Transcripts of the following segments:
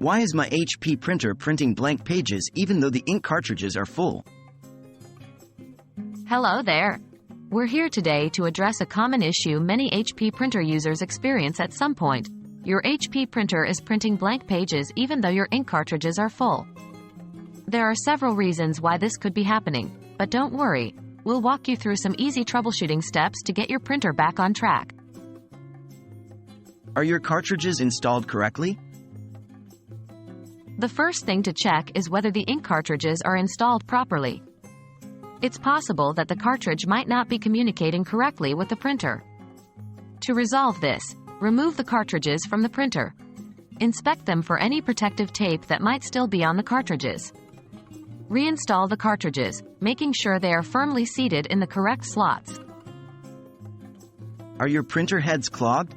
Why is my HP printer printing blank pages even though the ink cartridges are full? Hello there. We're here today to address a common issue many HP printer users experience at some point. Your HP printer is printing blank pages even though your ink cartridges are full. There are several reasons why this could be happening, but don't worry, we'll walk you through some easy troubleshooting steps to get your printer back on track. Are your cartridges installed correctly? The first thing to check is whether the ink cartridges are installed properly. It's possible that the cartridge might not be communicating correctly with the printer. To resolve this, remove the cartridges from the printer. Inspect them for any protective tape that might still be on the cartridges. Reinstall the cartridges, making sure they are firmly seated in the correct slots. Are your printer heads clogged?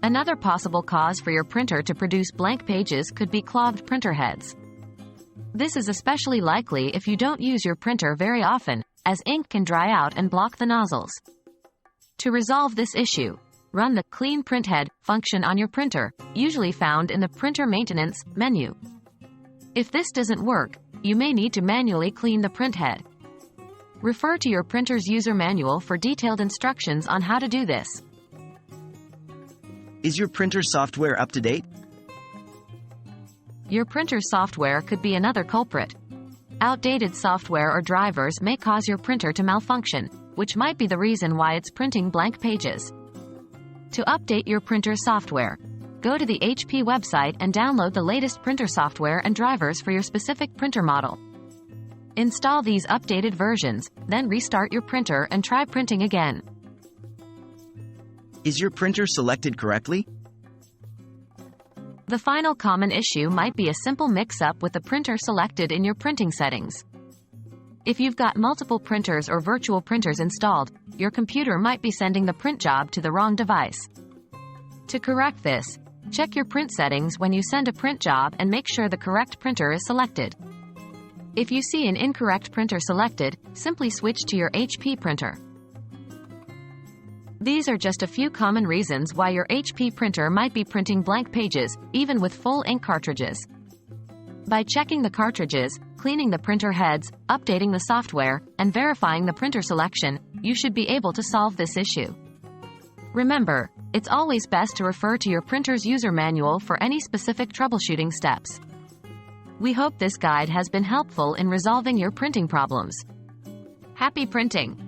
Another possible cause for your printer to produce blank pages could be clogged printer heads. This is especially likely if you don't use your printer very often, as ink can dry out and block the nozzles. To resolve this issue, run the Clean Print Head function on your printer, usually found in the Printer Maintenance menu. If this doesn't work, you may need to manually clean the print head. Refer to your printer's user manual for detailed instructions on how to do this. Is your printer software up to date? Your printer's software could be another culprit. Outdated software or drivers may cause your printer to malfunction, which might be the reason why it's printing blank pages. To update your printer's software, go to the HP website and download the latest printer software and drivers for your specific printer model. Install these updated versions, then restart your printer and try printing again. Is your printer selected correctly? The final common issue might be a simple mix-up with the printer selected in your printing settings. If you've got multiple printers or virtual printers installed, your computer might be sending the print job to the wrong device. To correct this, check your print settings when you send a print job and make sure the correct printer is selected. If you see an incorrect printer selected, simply switch to your HP printer. These are just a few common reasons why your HP printer might be printing blank pages, even with full ink cartridges. By checking the cartridges, cleaning the printer heads, updating the software, and verifying the printer selection, you should be able to solve this issue. Remember, it's always best to refer to your printer's user manual for any specific troubleshooting steps. We hope this guide has been helpful in resolving your printing problems. Happy printing!